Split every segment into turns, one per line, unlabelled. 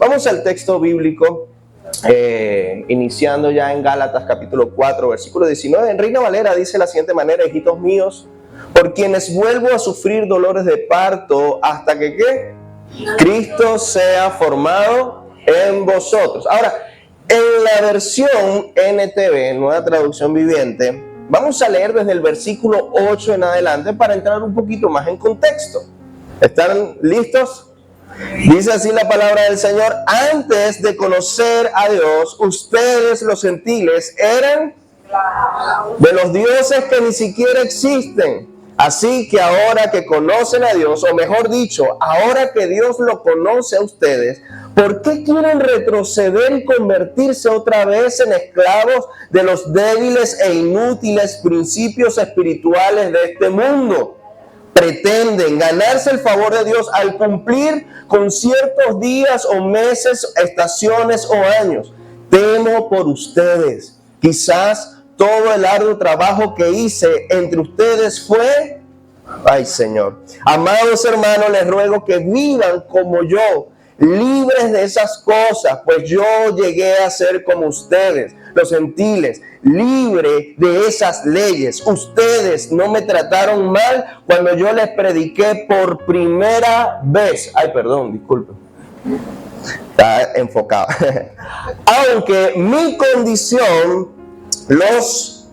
Vamos al texto bíblico, iniciando ya en Gálatas capítulo 4, versículo 19. En Reina Valera dice de la siguiente manera: hijitos míos, por quienes vuelvo a sufrir dolores de parto hasta que ¿qué? Cristo sea formado en vosotros. Ahora, en la versión NTV, Nueva Traducción Viviente, vamos a leer desde el versículo 8 en adelante para entrar un poquito más en contexto. ¿Están listos? Dice así la palabra del Señor: antes de conocer a Dios, ustedes los gentiles eran de los dioses que ni siquiera existen. Así que ahora que conocen a Dios, o mejor dicho, ahora que Dios lo conoce a ustedes, ¿por qué quieren retroceder y convertirse otra vez en esclavos de los débiles e inútiles principios espirituales de este mundo? Pretenden ganarse el favor de Dios al cumplir con ciertos días o meses, estaciones o años. Temo por ustedes. Quizás todo el arduo trabajo que hice entre ustedes fue... Ay, Señor. Amados hermanos, les ruego que vivan como yo, libres de esas cosas, pues yo llegué a ser como ustedes, los gentiles, libre de esas leyes. Ustedes no me trataron mal cuando yo les prediqué por primera vez. Ay, perdón, disculpen. Está enfocado. Aunque mi condición los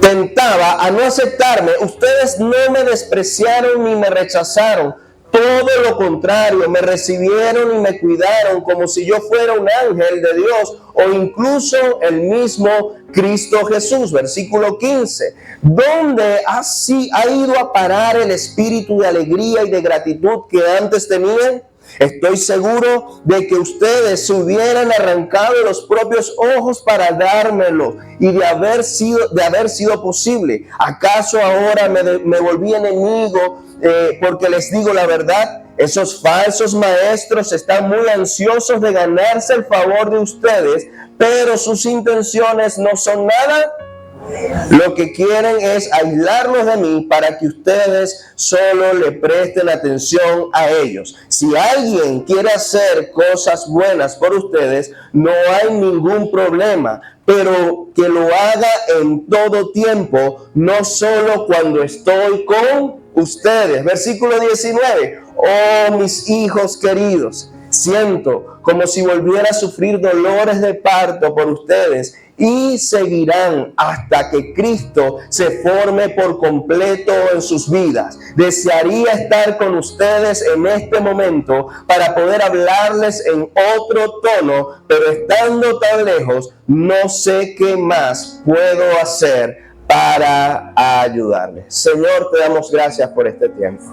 tentaba a no aceptarme, ustedes no me despreciaron ni me rechazaron. Todo lo contrario, me recibieron y me cuidaron como si yo fuera un ángel de Dios o incluso el mismo Cristo Jesús. Versículo 15. ¿Dónde ha ido a parar el espíritu de alegría y de gratitud que antes tenían? Estoy seguro de que ustedes se hubieran arrancado los propios ojos para dármelo y de haber sido posible. ¿Acaso ahora me volví enemigo porque les digo la verdad? Esos falsos maestros están muy ansiosos de ganarse el favor de ustedes, pero sus intenciones no son nada. Lo que quieren es aislarlos de mí para que ustedes solo le presten atención a ellos. Si alguien quiere hacer cosas buenas por ustedes, no hay ningún problema, pero que lo haga en todo tiempo, no solo cuando estoy con ustedes. Versículo 19. Oh, mis hijos queridos, siento como si volviera a sufrir dolores de parto por ustedes y seguirán hasta que Cristo se forme por completo en sus vidas. Desearía estar con ustedes en este momento para poder hablarles en otro tono, pero estando tan lejos, no sé qué más puedo hacer para ayudarles. Señor, te damos gracias por este tiempo.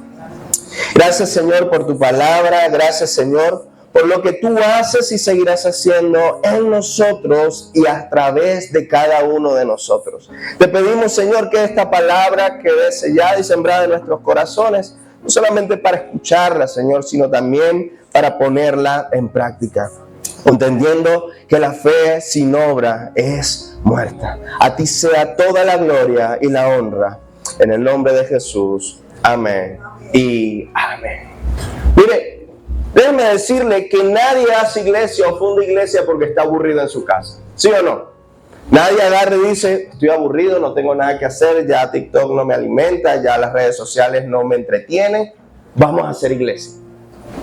Gracias, Señor, por tu palabra. Gracias, Señor, por lo que tú haces y seguirás haciendo en nosotros y a través de cada uno de nosotros. Te pedimos, Señor, que esta palabra quede sellada y sembrada en nuestros corazones, no solamente para escucharla, Señor, sino también para ponerla en práctica, entendiendo que la fe sin obra es muerta. A ti sea toda la gloria y la honra, en el nombre de Jesús. Amén y amén. Mire, déjeme decirle que nadie hace iglesia o funda iglesia porque está aburrido en su casa. ¿Sí o no? Nadie agarra y dice: estoy aburrido, no tengo nada que hacer, ya TikTok no me alimenta, ya las redes sociales no me entretienen, vamos a hacer iglesia.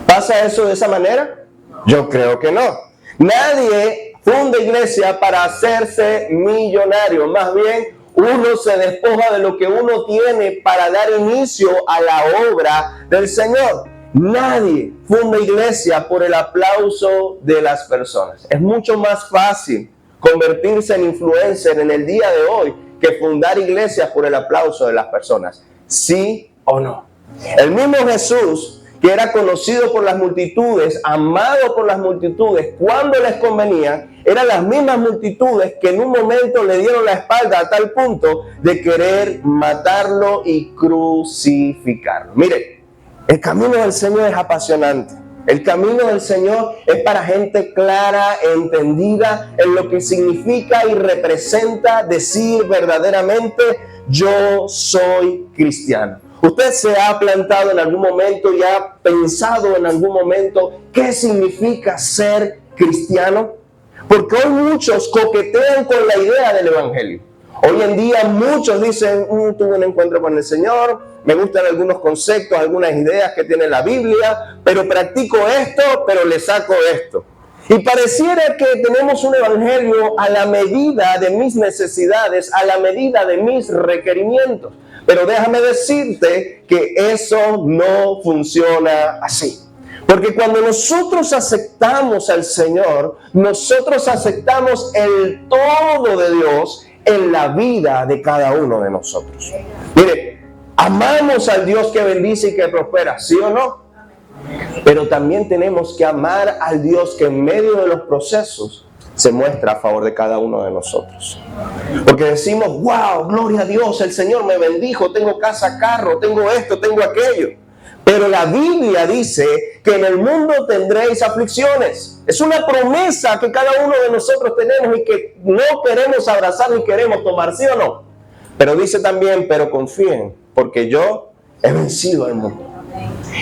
¿Pasa eso de esa manera? Yo creo que no. Nadie funda iglesia para hacerse millonario. Más bien, uno se despoja de lo que uno tiene para dar inicio a la obra del Señor. Nadie funda iglesia por el aplauso de las personas. Es mucho más fácil convertirse en influencer en el día de hoy que fundar iglesias por el aplauso de las personas. ¿Sí o no? El mismo Jesús, que era conocido por las multitudes, amado por las multitudes cuando les convenía, eran las mismas multitudes que en un momento le dieron la espalda a tal punto de querer matarlo y crucificarlo. Mire, el camino del Señor es apasionante. El camino del Señor es para gente clara, entendida en lo que significa y representa decir verdaderamente: yo soy cristiano. Usted se ha plantado en algún momento y ha pensado en algún momento qué significa ser cristiano. Porque hoy muchos coquetean con la idea del evangelio. Hoy en día muchos dicen, tuve un encuentro con el Señor, me gustan algunos conceptos, algunas ideas que tiene la Biblia, pero practico esto, pero le saco esto. Y pareciera que tenemos un evangelio a la medida de mis necesidades, a la medida de mis requerimientos. Pero déjame decirte que eso no funciona así. Porque cuando nosotros aceptamos al Señor, nosotros aceptamos el todo de Dios en la vida de cada uno de nosotros. Mire, amamos al Dios que bendice y que prospera, ¿sí o no? Pero también tenemos que amar al Dios que en medio de los procesos se muestra a favor de cada uno de nosotros. Porque decimos, wow, gloria a Dios, el Señor me bendijo, tengo casa, carro, tengo esto, tengo aquello. Pero la Biblia dice que en el mundo tendréis aflicciones. Es una promesa que cada uno de nosotros tenemos y que no queremos abrazar ni queremos tomar, ¿sí o no? Pero dice también, pero confíen, porque yo he vencido al mundo.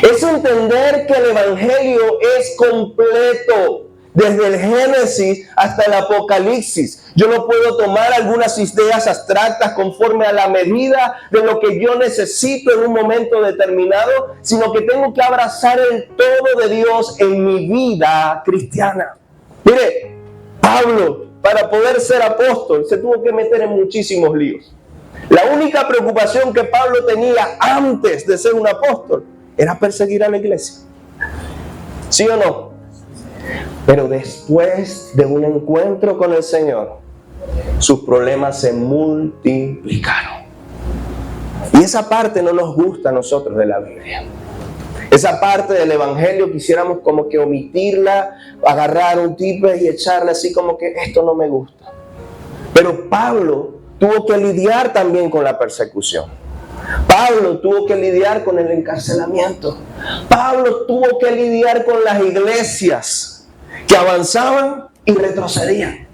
Es entender que el evangelio es completo. Desde el Génesis hasta el Apocalipsis. Yo no puedo tomar algunas ideas abstractas conforme a la medida de lo que yo necesito en un momento determinado, sino que tengo que abrazar el todo de Dios en mi vida cristiana. Mire, Pablo, para poder ser apóstol, se tuvo que meter en muchísimos líos. La única preocupación que Pablo tenía antes de ser un apóstol era perseguir a la iglesia. ¿Sí o no? Pero después de un encuentro con el Señor, sus problemas se multiplicaron. Y esa parte no nos gusta a nosotros de la Biblia. Esa parte del evangelio quisiéramos como que omitirla, agarrar un tipo y echarle así como que esto no me gusta. Pero Pablo tuvo que lidiar también con la persecución. Pablo tuvo que lidiar con el encarcelamiento. Pablo tuvo que lidiar con las iglesias que avanzaban y retrocedían.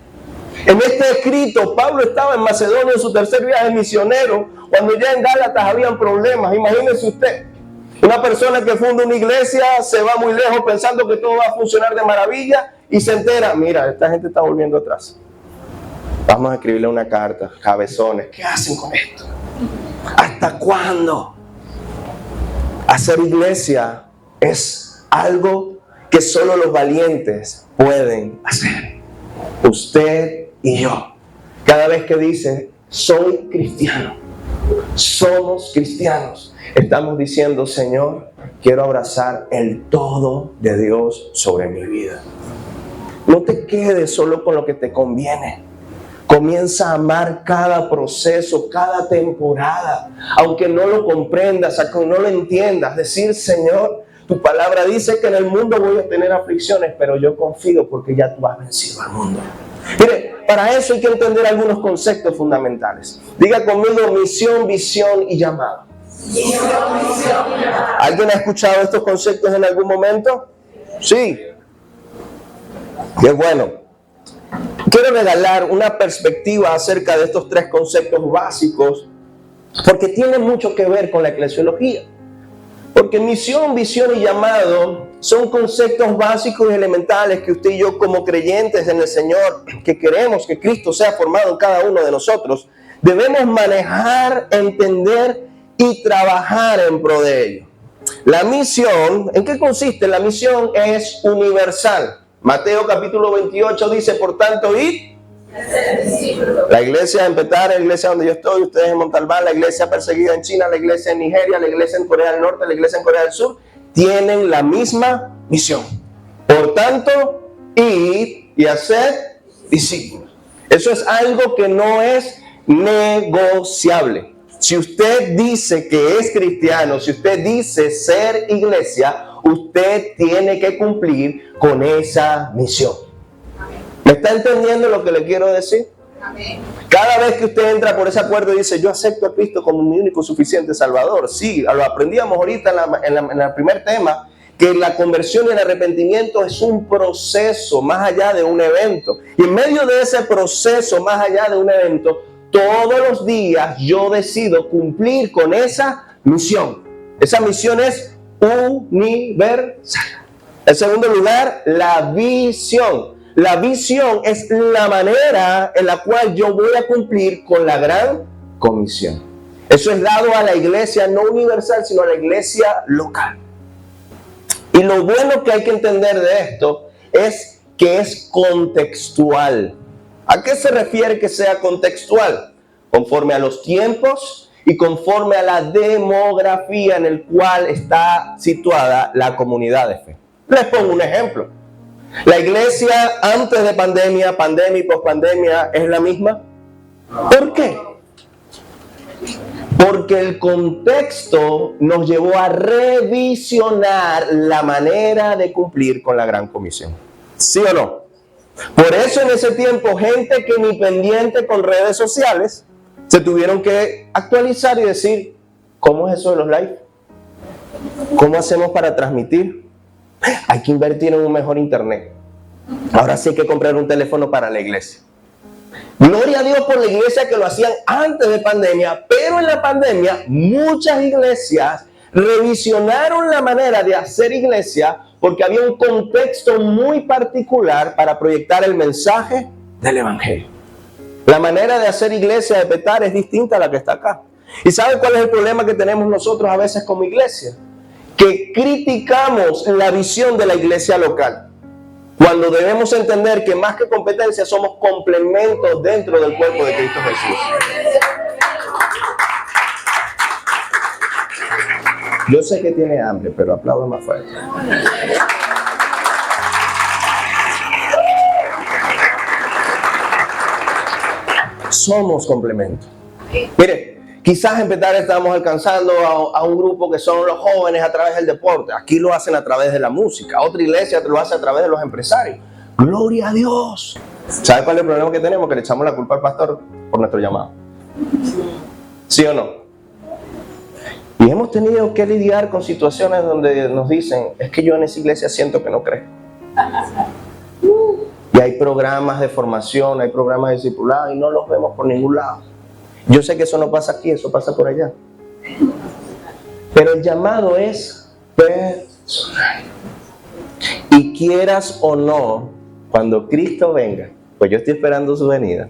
En este escrito, Pablo estaba en Macedonia en su tercer viaje misionero, cuando ya en Gálatas habían problemas. Imagínense usted, una persona que funda una iglesia, se va muy lejos pensando que todo va a funcionar de maravilla y se entera, mira, esta gente está volviendo atrás. Vamos a escribirle una carta, cabezones, ¿qué hacen con esto? ¿Hasta cuándo? Hacer iglesia es algo que solo los valientes pueden hacer. Usted y yo. Cada vez que dice, soy cristiano, somos cristianos, estamos diciendo, Señor, quiero abrazar el todo de Dios sobre mi vida. No te quedes solo con lo que te conviene. Comienza a amar cada proceso, cada temporada, aunque no lo comprendas, aunque no lo entiendas. Decir, Señor, tu palabra dice que en el mundo voy a tener aflicciones, pero yo confío porque ya tú has vencido al mundo. Mire, para eso hay que entender algunos conceptos fundamentales. Diga conmigo, misión, visión y llamado. ¿Alguien ha escuchado estos conceptos en algún momento? Sí. Qué bueno. Quiero regalar una perspectiva acerca de estos tres conceptos básicos, porque tienen mucho que ver con la eclesiología. Porque misión, visión y llamado son conceptos básicos y elementales que usted y yo, como creyentes en el Señor, que queremos que Cristo sea formado en cada uno de nosotros, debemos manejar, entender y trabajar en pro de ello. La misión, ¿en qué consiste? La misión es universal. Mateo capítulo 28 dice, por tanto, id. La iglesia en Petare, la iglesia donde yo estoy, ustedes en Montalbán, la iglesia perseguida en China, la iglesia en Nigeria, la iglesia en Corea del Norte, la iglesia en Corea del Sur, tienen la misma misión. Por tanto, id y haced discípulos. Eso es algo que no es negociable. Si usted dice que es cristiano, si usted dice ser iglesia, usted tiene que cumplir con esa misión. ¿Me está entendiendo lo que le quiero decir? Amén. Cada vez que usted entra por ese acuerdo y dice, yo acepto a Cristo como mi único suficiente Salvador. Sí, lo aprendíamos ahorita en el primer tema, que la conversión y el arrepentimiento es un proceso más allá de un evento. Y en medio de ese proceso, más allá de un evento, todos los días yo decido cumplir con esa misión. Esa misión es universal. En segundo lugar, la visión. La visión es la manera en la cual yo voy a cumplir con la gran comisión. Eso es dado a la iglesia no universal, sino a la iglesia local. Y lo bueno que hay que entender de esto es que es contextual. ¿A qué se refiere que sea contextual? Conforme a los tiempos y conforme a la demografía en el cual está situada la comunidad de fe. Les pongo un ejemplo. ¿La iglesia antes de pandemia, pandemia y pospandemia es la misma? ¿Por qué? Porque el contexto nos llevó a revisionar la manera de cumplir con la gran comisión. ¿Sí o no? Por eso en ese tiempo gente que ni pendiente con redes sociales se tuvieron que actualizar y decir, ¿cómo es eso de los live? ¿Cómo hacemos para transmitir? Hay que invertir en un mejor internet. Ahora sí hay que comprar un teléfono para la iglesia. Gloria a Dios por la iglesia que lo hacían antes de pandemia, pero en la pandemia muchas iglesias revisionaron la manera de hacer iglesia porque había un contexto muy particular para proyectar el mensaje del evangelio. La manera de hacer iglesia de Petare es distinta a la que está acá. ¿Y sabe cuál es el problema que tenemos nosotros a veces como iglesia? Que criticamos la visión de la iglesia local, cuando debemos entender que más que competencia somos complementos dentro del cuerpo de Cristo Jesús. Yo sé que tiene hambre, pero aplauda más fuerte. Somos complementos. Mire, quizás en Petare estamos alcanzando a un grupo que son los jóvenes a través del deporte. Aquí lo hacen a través de la música. Otra iglesia lo hace a través de los empresarios. ¡Gloria a Dios! ¿Sabe cuál es el problema que tenemos? Que le echamos la culpa al pastor por nuestro llamado. ¿Sí o no? Y hemos tenido que lidiar con situaciones donde nos dicen, es que yo en esa iglesia siento que no crezco. Y hay programas de formación, hay programas de discipulado y no los vemos por ningún lado. Yo sé que eso no pasa aquí, eso pasa por allá. Pero el llamado es personal. Y quieras o no, cuando Cristo venga, pues yo estoy esperando su venida,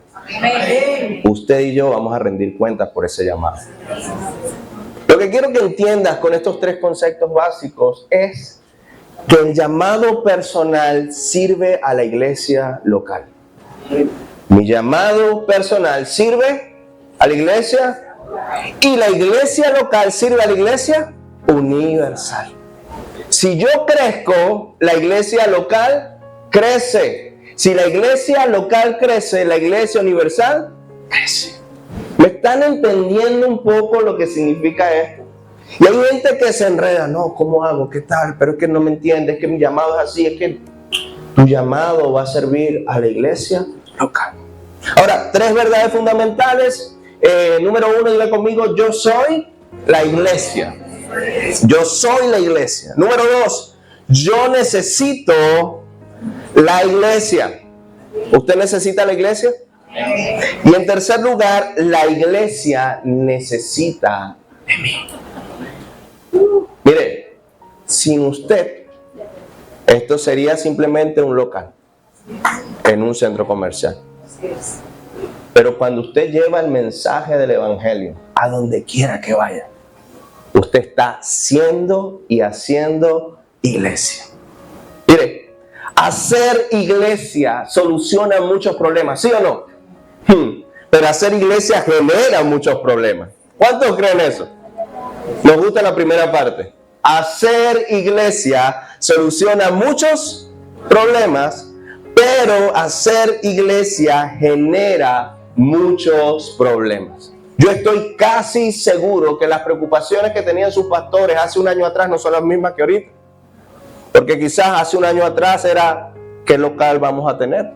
usted y yo vamos a rendir cuentas por ese llamado. Lo que quiero que entiendas con estos tres conceptos básicos es que el llamado personal sirve a la iglesia local. Mi llamado personal sirve a la iglesia y la iglesia local sirve a la iglesia universal. Si yo crezco, la iglesia local crece. Si la iglesia local crece, la iglesia universal crece. ¿Me están entendiendo un poco lo que significa esto? Y hay gente que se enreda, no, ¿cómo hago? ¿Qué tal? Pero es que no me entiende, es que mi llamado es así, es que tu llamado va a servir a la iglesia local. Ahora, tres verdades fundamentales. Número uno, diga conmigo, yo soy la iglesia. Yo soy la iglesia. Número dos, yo necesito la iglesia. ¿Usted necesita la iglesia? Y en tercer lugar, la iglesia necesita de mí. Mire, sin usted, esto sería simplemente un local en un centro comercial. Pero cuando usted lleva el mensaje del evangelio a donde quiera que vaya, usted está siendo y haciendo iglesia. Mire, hacer iglesia soluciona muchos problemas, ¿sí o no? Pero hacer iglesia genera muchos problemas. ¿Cuántos creen eso? Nos gusta la primera parte. Hacer iglesia soluciona muchos problemas, pero hacer iglesia genera muchos problemas. Yo estoy casi seguro que las preocupaciones que tenían sus pastores hace un año atrás no son las mismas que ahorita. Porque quizás hace un año atrás era, ¿qué local vamos a tener?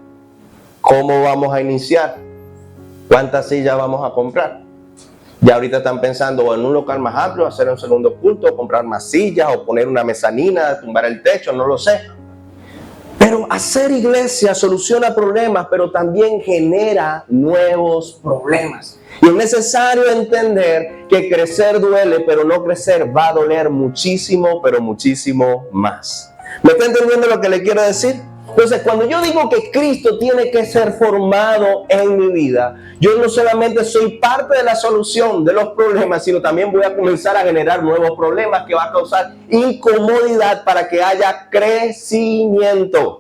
¿Cómo vamos a iniciar? ¿Cuántas sillas vamos a comprar? Ya ahorita están pensando o en un local más amplio, hacer un segundo culto, comprar más sillas o poner una mezanina, tumbar el techo, no lo sé. Pero hacer iglesia soluciona problemas, pero también genera nuevos problemas. Y es necesario entender que crecer duele, pero no crecer va a doler muchísimo, pero muchísimo más. ¿Me está entendiendo lo que le quiero decir? Entonces, cuando yo digo que Cristo tiene que ser formado en mi vida, yo no solamente soy parte de la solución de los problemas, sino también voy a comenzar a generar nuevos problemas que va a causar incomodidad para que haya crecimiento.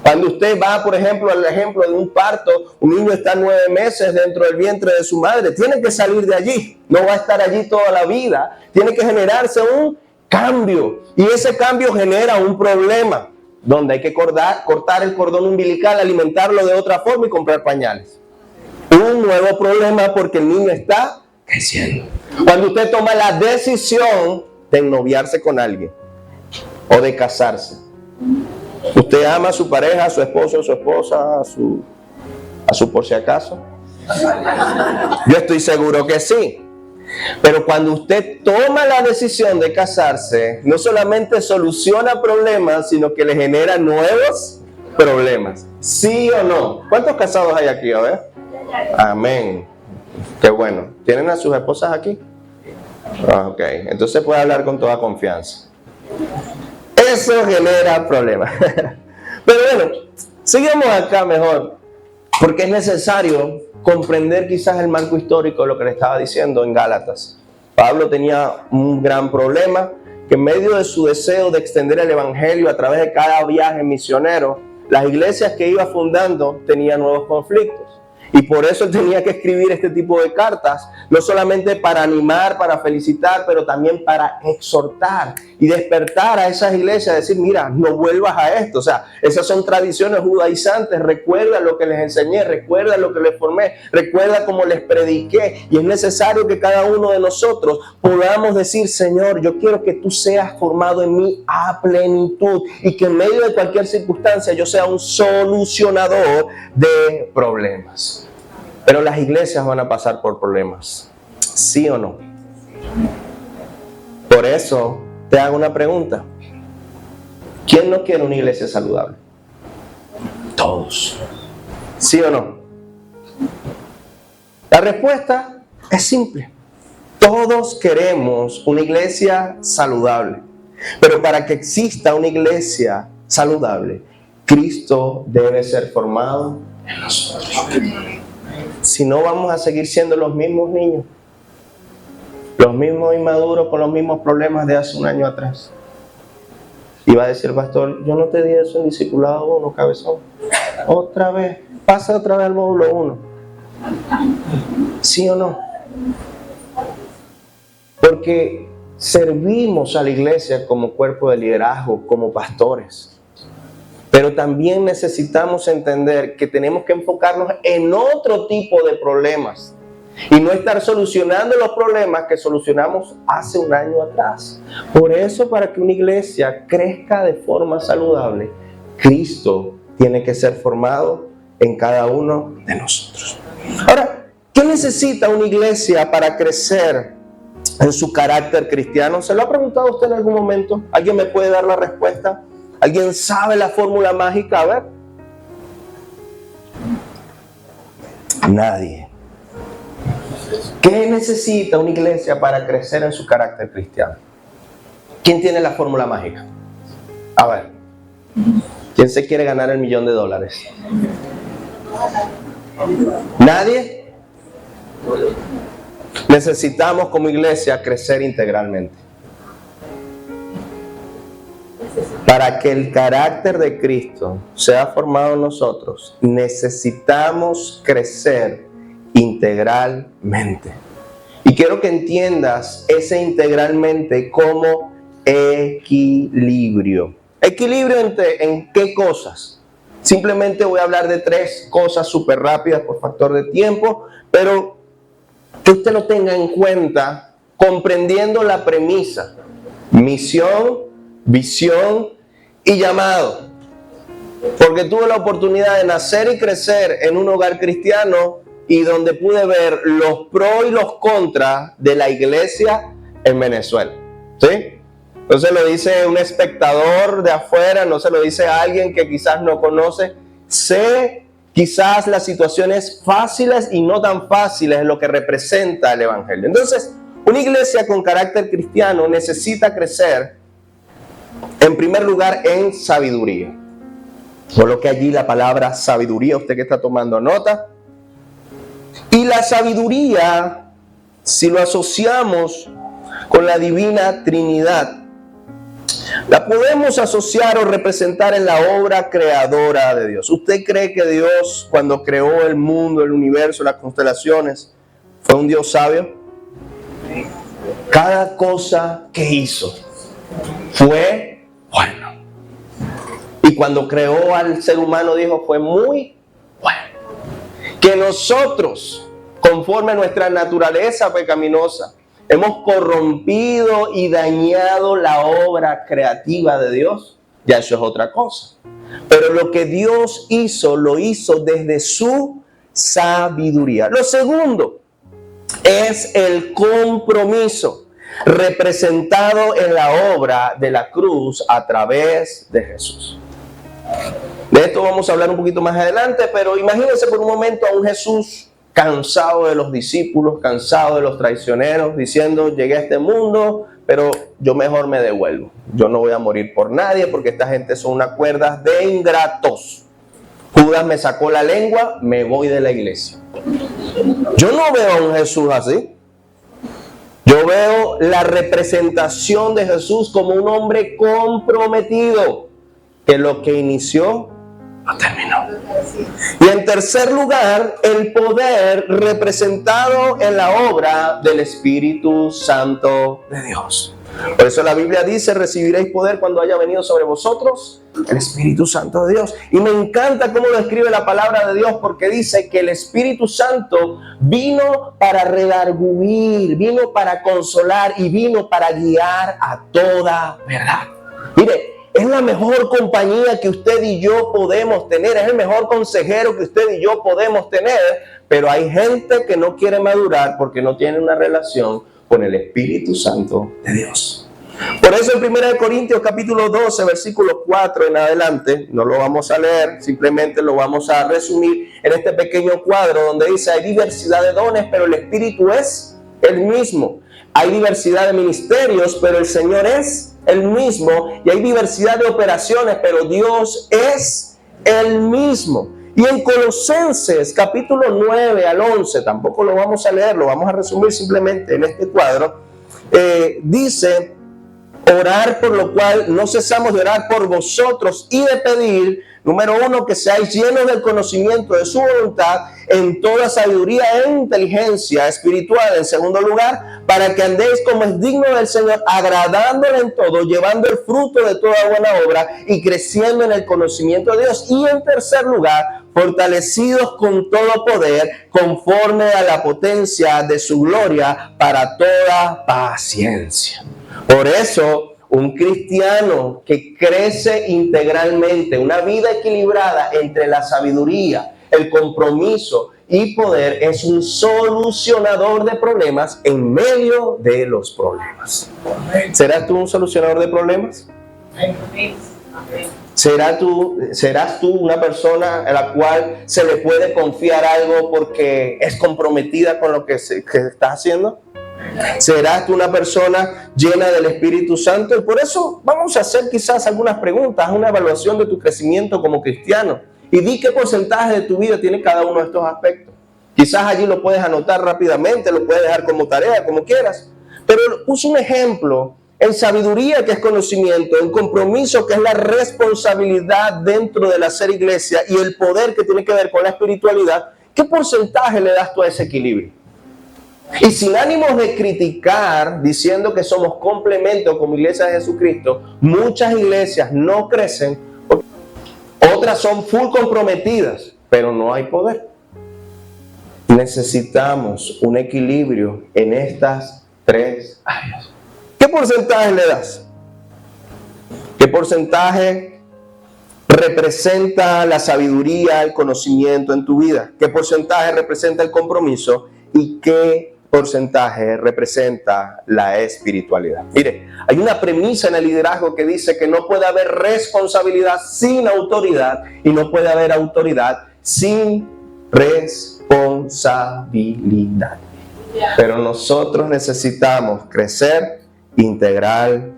Cuando usted va, por ejemplo, al ejemplo de un parto, un niño está 9 meses dentro del vientre de su madre, tiene que salir de allí, no va a estar allí toda la vida, tiene que generarse un cambio, y ese cambio genera un problema, donde hay que cortar el cordón umbilical, alimentarlo de otra forma y comprar pañales. Un nuevo problema porque el niño está creciendo. Cuando usted toma la decisión de ennoviarse con alguien o de casarse, ¿usted ama a su pareja, a su esposo, a su esposa, a su por si acaso? Yo estoy seguro que sí. Pero cuando usted toma la decisión de casarse, no solamente soluciona problemas, sino que le genera nuevos problemas. ¿Sí o no? ¿Cuántos casados hay aquí? A ver. Amén. Qué bueno. ¿Tienen a sus esposas aquí? Ok. Entonces puede hablar con toda confianza. Eso genera problemas. Pero bueno, sigamos acá mejor, porque es necesario comprender quizás el marco histórico de lo que le estaba diciendo en Gálatas. Pablo tenía un gran problema, que en medio de su deseo de extender el evangelio a través de cada viaje misionero, las iglesias que iba fundando tenían nuevos conflictos. Y por eso él tenía que escribir este tipo de cartas, no solamente para animar, para felicitar, pero también para exhortar y despertar a esas iglesias, decir, mira, no vuelvas a esto. O sea, esas son tradiciones judaizantes, recuerda lo que les enseñé, recuerda lo que les formé, recuerda cómo les prediqué. Y es necesario que cada uno de nosotros podamos decir, Señor, yo quiero que tú seas formado en mí a plenitud y que en medio de cualquier circunstancia yo sea un solucionador de problemas. Pero las iglesias van a pasar por problemas, ¿sí o no? Por eso te hago una pregunta. ¿Quién no quiere una iglesia saludable? Todos. ¿Sí o no? La respuesta es simple. Todos queremos una iglesia saludable. Pero para que exista una iglesia saludable, Cristo debe ser formado en nosotros. Si no, vamos a seguir siendo los mismos niños, los mismos inmaduros con los mismos problemas de hace un año atrás. Y va a decir el pastor, yo no te di eso en discipulado 1, cabezón. Otra vez, pasa otra vez al módulo 1. ¿Sí o no? Porque servimos a la iglesia como cuerpo de liderazgo, como pastores. Pero también necesitamos entender que tenemos que enfocarnos en otro tipo de problemas y no estar solucionando los problemas que solucionamos hace un año atrás. Por eso, para que una iglesia crezca de forma saludable, Cristo tiene que ser formado en cada uno de nosotros. Ahora, ¿qué necesita una iglesia para crecer en su carácter cristiano? ¿Se lo ha preguntado usted en algún momento? ¿Alguien me puede dar la respuesta? ¿Alguien sabe la fórmula mágica? A ver. Nadie. ¿Qué necesita una iglesia para crecer en su carácter cristiano? ¿Quién tiene la fórmula mágica? A ver. ¿Quién se quiere ganar el $1.000.000? ¿Nadie? Necesitamos como iglesia crecer integralmente. Para que el carácter de Cristo sea formado en nosotros, necesitamos crecer integralmente. Y quiero que entiendas ese integralmente como equilibrio. ¿Equilibrio en qué cosas? Simplemente voy a hablar de 3 cosas súper rápidas por factor de tiempo, pero que usted lo tenga en cuenta comprendiendo la premisa: misión, visión y llamado. Porque tuve la oportunidad de nacer y crecer en un hogar cristiano y donde pude ver los pros y los contras de la iglesia en Venezuela. ¿Sí? No se lo dice un espectador de afuera, no se lo dice a alguien que quizás no conoce. Sé quizás las situaciones fáciles y no tan fáciles en lo que representa el Evangelio. Entonces, una iglesia con carácter cristiano necesita crecer, en primer lugar, en sabiduría. Coloque allí la palabra sabiduría, usted que está tomando nota. Y la sabiduría, si lo asociamos con la divina Trinidad, la podemos asociar o representar en la obra creadora de Dios. ¿Usted cree que Dios, cuando creó el mundo, el universo, las constelaciones, fue un Dios sabio? Cada cosa que hizo fue bueno. Y cuando creó al ser humano dijo, fue muy bueno. Que nosotros, conforme a nuestra naturaleza pecaminosa, hemos corrompido y dañado la obra creativa de Dios, ya eso es otra cosa. Pero lo que Dios hizo, lo hizo desde su sabiduría. Lo segundo es el compromiso representado en la obra de la cruz a través de Jesús. De esto vamos a hablar un poquito más adelante, pero imagínense por un momento a un Jesús cansado de los discípulos, cansado de los traicioneros, diciendo, llegué a este mundo, pero yo mejor me devuelvo. Yo no voy a morir por nadie porque esta gente son una cuerda de ingratos. Judas me sacó la lengua, me voy de la iglesia. Yo no veo a un Jesús así. Yo veo la representación de Jesús como un hombre comprometido, que lo que inició lo terminó. Y en tercer lugar, el poder representado en la obra del Espíritu Santo de Dios. Por eso la Biblia dice, recibiréis poder cuando haya venido sobre vosotros el Espíritu Santo de Dios. Y me encanta cómo lo escribe la palabra de Dios, porque dice que el Espíritu Santo vino para redarguir, vino para consolar y vino para guiar a toda verdad. Mire, es la mejor compañía que usted y yo podemos tener, es el mejor consejero que usted y yo podemos tener, pero hay gente que no quiere madurar porque no tiene una relación con el Espíritu Santo de Dios. Por eso en 1 Corintios capítulo 12, versículo 4 en adelante, no lo vamos a leer, simplemente lo vamos a resumir en este pequeño cuadro donde dice, hay diversidad de dones, pero el Espíritu es el mismo. Hay diversidad de ministerios, pero el Señor es el mismo. Y hay diversidad de operaciones, pero Dios es el mismo. Y en Colosenses capítulo 9 al 11, tampoco lo vamos a leer, lo vamos a resumir simplemente en este cuadro, dice, orar por lo cual no cesamos de orar por vosotros y de pedir, número 1, que seáis llenos del conocimiento de su voluntad en toda sabiduría e inteligencia espiritual. En segundo lugar, para que andéis como es digno del Señor, agradándole en todo, llevando el fruto de toda buena obra y creciendo en el conocimiento de Dios. Y en tercer lugar, fortalecidos con todo poder, conforme a la potencia de su gloria, para toda paciencia. Por eso, un cristiano que crece integralmente, una vida equilibrada entre la sabiduría, el compromiso y poder, es un solucionador de problemas en medio de los problemas. ¿Serás tú un solucionador de problemas? ¿Serás tú una persona a la cual se le puede confiar algo porque es comprometida con lo que está haciendo? ¿Serás tú una persona llena del Espíritu Santo? Y por eso vamos a hacer quizás algunas preguntas, una evaluación de tu crecimiento como cristiano. Y di qué porcentaje de tu vida tiene cada uno de estos aspectos. Quizás allí lo puedes anotar rápidamente, lo puedes dejar como tarea, como quieras. Pero usa un ejemplo en sabiduría, que es conocimiento, en compromiso, que es la responsabilidad dentro del hacer iglesia, y el poder, que tiene que ver con la espiritualidad. ¿Qué porcentaje le das tú a ese equilibrio? Y sin ánimos de criticar, diciendo que somos complemento como iglesia de Jesucristo, muchas iglesias no crecen, otras son full comprometidas, pero no hay poder. Necesitamos un equilibrio en estas tres áreas. ¿Qué porcentaje le das? ¿Qué porcentaje representa la sabiduría, el conocimiento en tu vida? ¿Qué porcentaje representa el compromiso? ¿Y qué porcentaje representa la espiritualidad. Mire, hay una premisa en el liderazgo que dice que no puede haber responsabilidad sin autoridad y no puede haber autoridad sin responsabilidad. Pero nosotros necesitamos crecer integralmente.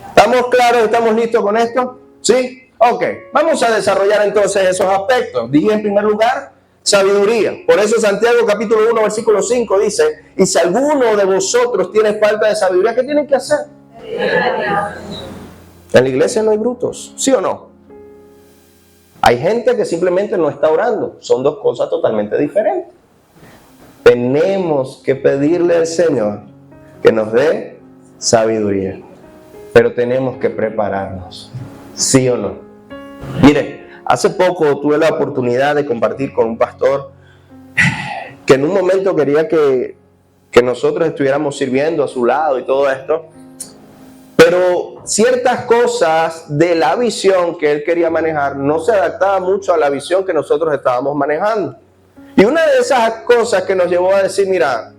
¿Estamos claros? ¿Estamos listos con esto? ¿Sí? Ok. Vamos a desarrollar entonces esos aspectos. Dije en primer lugar, sabiduría. Por eso Santiago capítulo 1 versículo 5 dice, y si alguno de vosotros tiene falta de sabiduría, ¿qué tienen que hacer? En la iglesia no hay brutos, ¿sí o no? Hay gente que simplemente no está orando. Son dos cosas totalmente diferentes. Tenemos que pedirle al Señor que nos dé sabiduría, pero tenemos que prepararnos, ¿sí o no? Mire, hace poco tuve la oportunidad de compartir con un pastor que en un momento quería que nosotros estuviéramos sirviendo a su lado y todo esto, pero ciertas cosas de la visión que él quería manejar no se adaptaban mucho a la visión que nosotros estábamos manejando. Y una de esas cosas que nos llevó a decir, mira,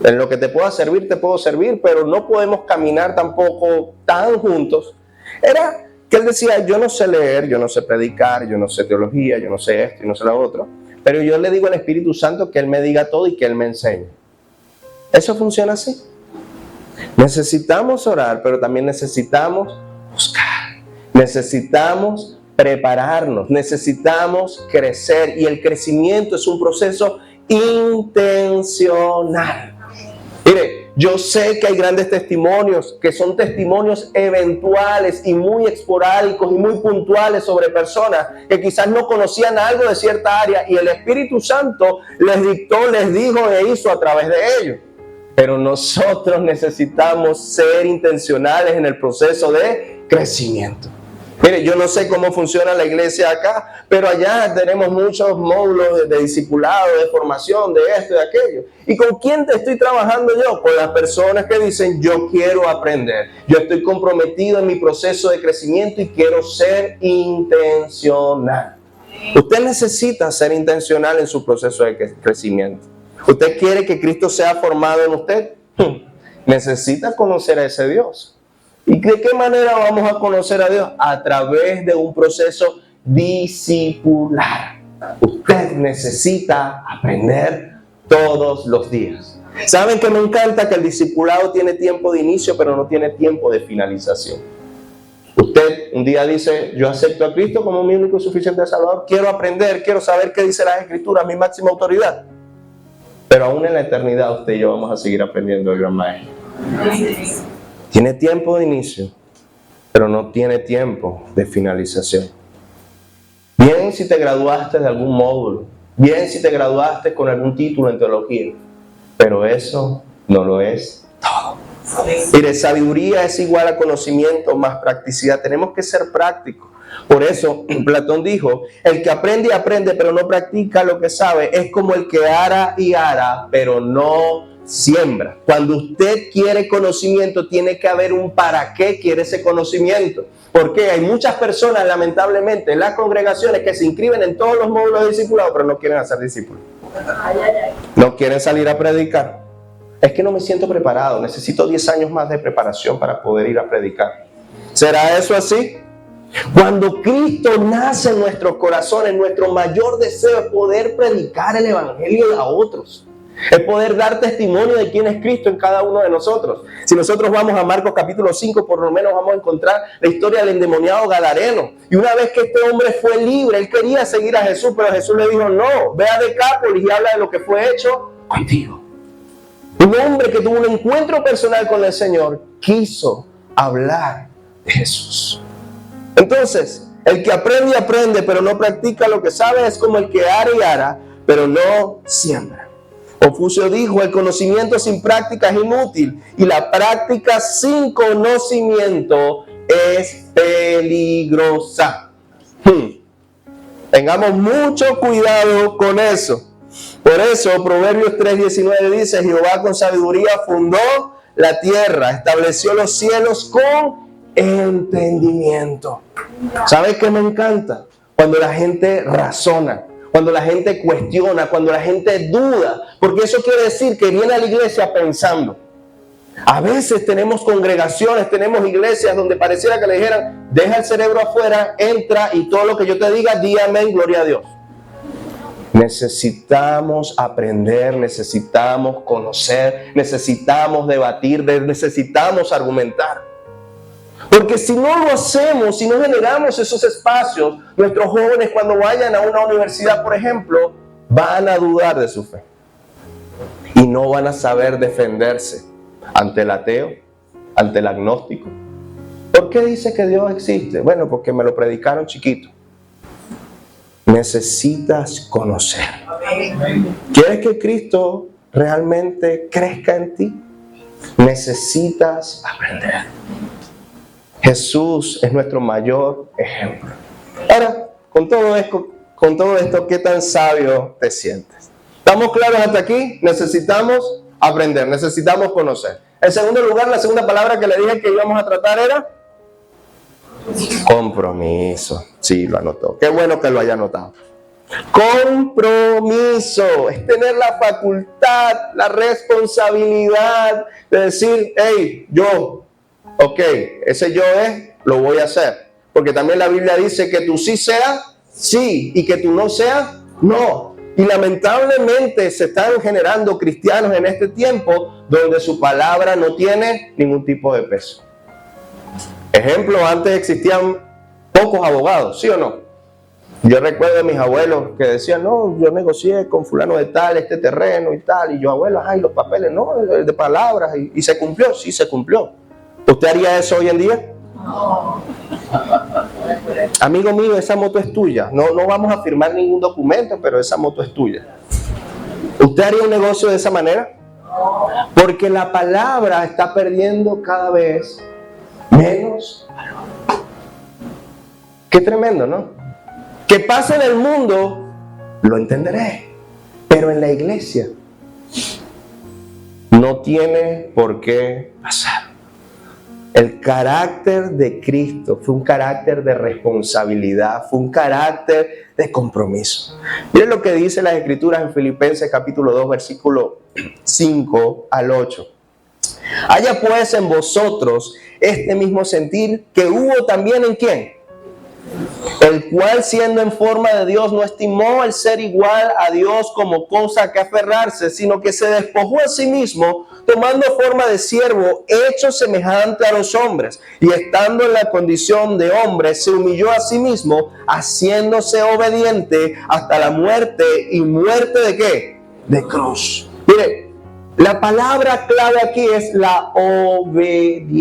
en lo que te pueda servir, te puedo servir, pero no podemos caminar tampoco tan juntos, era que él decía, yo no sé leer, yo no sé predicar, yo no sé teología, yo no sé esto y no sé lo otro, pero yo le digo al Espíritu Santo que Él me diga todo y que Él me enseñe. Eso funciona así. Necesitamos orar, pero también necesitamos buscar, necesitamos prepararnos, necesitamos crecer, y el crecimiento es un proceso intencional. Mire, yo sé que hay grandes testimonios que son testimonios eventuales y muy esporádicos y muy puntuales sobre personas que quizás no conocían algo de cierta área y el Espíritu Santo les dictó, les dijo e hizo a través de ellos. Pero nosotros necesitamos ser intencionales en el proceso de crecimiento. Mire, yo no sé cómo funciona la iglesia acá, pero allá tenemos muchos módulos de discipulado, de formación, de esto y de aquello. ¿Y con quién te estoy trabajando yo? Con las personas que dicen, yo quiero aprender. Yo estoy comprometido en mi proceso de crecimiento y quiero ser intencional. Usted necesita ser intencional en su proceso de crecimiento. ¿Usted quiere que Cristo sea formado en usted? Necesita conocer a ese Dios. ¿Y de qué manera vamos a conocer a Dios? A través de un proceso discipular. Usted necesita aprender todos los días. ¿Saben que me encanta que el discipulado tiene tiempo de inicio, pero no tiene tiempo de finalización? Usted un día dice, yo acepto a Cristo como mi único y suficiente Salvador. Quiero aprender, quiero saber qué dice las Escrituras, mi máxima autoridad. Pero aún en la eternidad usted y yo vamos a seguir aprendiendo del gran Maestro. Tiene tiempo de inicio, pero no tiene tiempo de finalización. Bien si te graduaste de algún módulo, bien si te graduaste con algún título en teología, pero eso no lo es todo. Mire, sabiduría es igual a conocimiento más practicidad. Tenemos que ser prácticos. Por eso Platón dijo, el que aprende y aprende, pero no practica lo que sabe, es como el que ara y ara, pero no siembra. Cuando usted quiere conocimiento, tiene que haber un para qué quiere ese conocimiento. Porque hay muchas personas, lamentablemente, en las congregaciones que se inscriben en todos los módulos de discipulado, pero no quieren hacer discípulos. No quieren salir a predicar. Es que no me siento preparado, necesito 10 años más de preparación para poder ir a predicar. ¿Será eso así? Cuando Cristo nace en nuestros corazones, nuestro mayor deseo es poder predicar el Evangelio a otros. Es poder dar testimonio de quién es Cristo en cada uno de nosotros. Si nosotros vamos a Marcos capítulo 5, por lo menos vamos a encontrar la historia del endemoniado Gadareno. Y una vez que este hombre fue libre, él quería seguir a Jesús, pero Jesús le dijo, no, ve a Decápolis y habla de lo que fue hecho contigo. Un hombre que tuvo un encuentro personal con el Señor quiso hablar de Jesús. Entonces, el que aprende y aprende, pero no practica lo que sabe, es como el que ara y ara, pero no siembra. Confucio dijo, el conocimiento sin práctica es inútil, y la práctica sin conocimiento es peligrosa. Tengamos mucho cuidado con eso. Por eso, Proverbios 3:19 dice, Jehová con sabiduría fundó la tierra, estableció los cielos con entendimiento. ¿Sabes qué me encanta? Cuando la gente razona, cuando la gente cuestiona, cuando la gente duda, porque eso quiere decir que viene a la iglesia pensando. A veces tenemos congregaciones, tenemos iglesias donde pareciera que le dijeran, deja el cerebro afuera, entra y todo lo que yo te diga, di amén, gloria a Dios. Necesitamos aprender, necesitamos conocer, necesitamos debatir, necesitamos argumentar. Porque si no lo hacemos, si no generamos esos espacios, nuestros jóvenes cuando vayan a una universidad, por ejemplo, van a dudar de su fe. Y no van a saber defenderse ante el ateo, ante el agnóstico. ¿Por qué dice que Dios existe? Bueno, porque me lo predicaron chiquito. Necesitas conocer. ¿Quieres que Cristo realmente crezca en ti? Necesitas aprender. Jesús es nuestro mayor ejemplo. Ahora, con todo esto, ¿qué tan sabio te sientes? ¿Estamos claros hasta aquí? Necesitamos aprender, necesitamos conocer. En segundo lugar, la segunda palabra que le dije que íbamos a tratar era compromiso. Sí, lo anotó. Qué bueno que lo haya anotado. Compromiso es tener la facultad, la responsabilidad de decir, hey, yo, ok, ese yo lo voy a hacer. Porque también la Biblia dice que tu sí sea sí y que tu no sea no. Y lamentablemente se están generando cristianos en este tiempo donde su palabra no tiene ningún tipo de peso. Ejemplo, antes existían pocos abogados, ¿sí o no? Yo recuerdo a mis abuelos que decían, no, yo negocié con fulano de tal, este terreno y tal. Y yo, abuelo, ay, los papeles, no, de palabras. Y se cumplió, sí, se cumplió. ¿Usted haría eso hoy en día? No. Amigo mío, esa moto es tuya. No vamos a firmar ningún documento, pero esa moto es tuya. ¿Usted haría un negocio de esa manera? Porque la palabra está perdiendo cada vez menos valor. Qué tremendo, ¿no? Que pase en el mundo, lo entenderé. Pero en la iglesia no tiene por qué pasar. El carácter de Cristo fue un carácter de responsabilidad, fue un carácter de compromiso. Miren lo que dice las Escrituras en Filipenses capítulo 2, versículo 5 al 8. Haya pues en vosotros este mismo sentir que hubo también en ¿quién? El cual siendo en forma de Dios no estimó el ser igual a Dios como cosa que aferrarse, sino que se despojó a sí mismo, tomando forma de siervo, hecho semejante a los hombres, y estando en la condición de hombre, se humilló a sí mismo, haciéndose obediente hasta la muerte, y muerte ¿de qué? De cruz. Mire, la palabra clave aquí es la obediencia.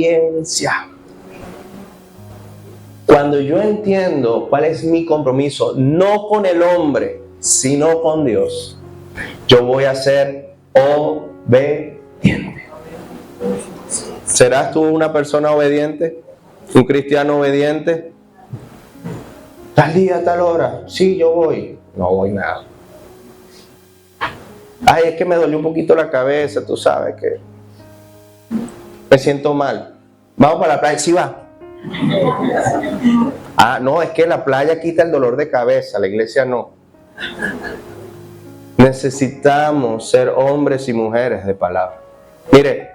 Cuando yo entiendo cuál es mi compromiso, no con el hombre, sino con Dios, yo voy a ser obediente. ¿Serás tú una persona obediente? ¿Un cristiano obediente? Tal día, tal hora. Sí, yo voy. No voy nada. Ay, es que me dolió un poquito la cabeza, tú sabes que me siento mal. Vamos para la playa. Sí, va. Ah, no, es que la playa quita el dolor de cabeza, la iglesia no. Necesitamos ser hombres y mujeres de palabra. Mire,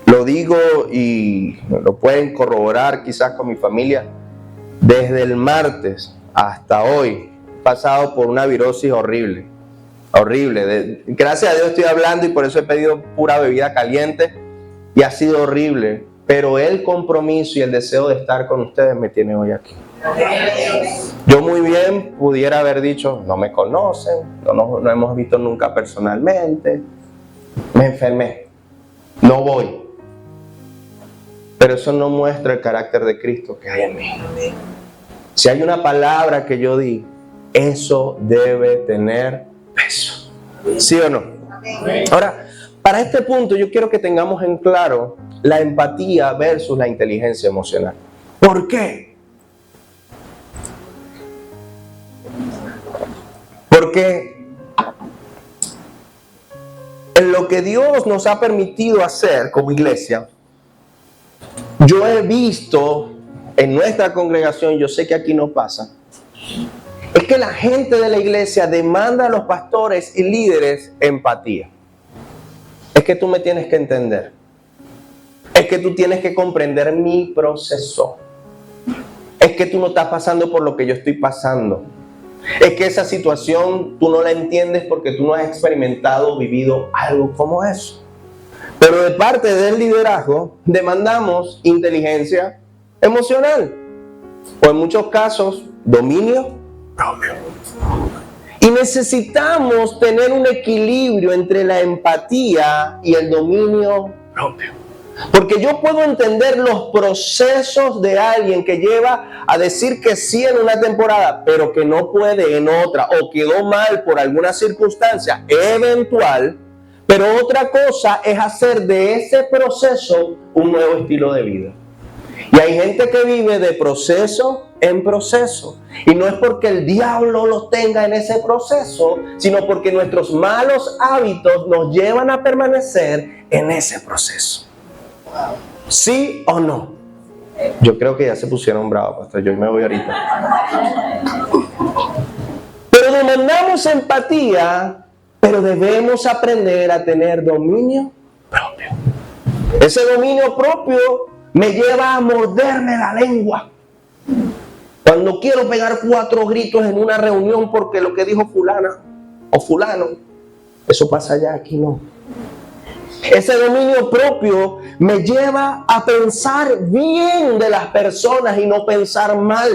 lo digo y lo pueden corroborar quizás con mi familia. Desde el martes hasta hoy he pasado por una virosis horrible. Gracias a Dios estoy hablando y por eso he pedido pura bebida caliente y ha sido horrible. Pero el compromiso y el deseo de estar con ustedes me tiene hoy aquí. Yo muy bien pudiera haber dicho, no me conocen, no hemos visto nunca personalmente, me enfermé, no voy. Pero eso no muestra el carácter de Cristo que hay en mí. Si hay una palabra que yo di, eso debe tener peso. ¿Sí o no? Ahora, para este punto yo quiero que tengamos en claro la empatía versus la inteligencia emocional. ¿Por qué? Porque en lo que Dios nos ha permitido hacer como iglesia, yo he visto en nuestra congregación, yo sé que aquí no pasa, es que la gente de la iglesia demanda a los pastores y líderes empatía. Es que tú me tienes que entender. Es que tú tienes que comprender mi proceso. Es que tú no estás pasando por lo que yo estoy pasando. Es que esa situación tú no la entiendes porque tú no has experimentado o vivido algo como eso. Pero de parte del liderazgo demandamos inteligencia emocional. O en muchos casos, dominio propio. Y necesitamos tener un equilibrio entre la empatía y el dominio propio. Porque yo puedo entender los procesos de alguien que lleva a decir que sí en una temporada, pero que no puede en otra, o quedó mal por alguna circunstancia eventual. Pero otra cosa es hacer de ese proceso un nuevo estilo de vida. Y hay gente que vive de proceso en proceso. Y no es porque el diablo los tenga en ese proceso, sino porque nuestros malos hábitos nos llevan a permanecer en ese proceso. ¿Sí o no? Yo creo que ya se pusieron bravos, pastor. Yo me voy ahorita. Pero demandamos empatía, pero debemos aprender a tener dominio propio. Ese dominio propio me lleva a morderme la lengua. Cuando quiero pegar 4 gritos en una reunión porque lo que dijo fulana o fulano, eso pasa allá, aquí no. Ese dominio propio me lleva a pensar bien de las personas y no pensar mal.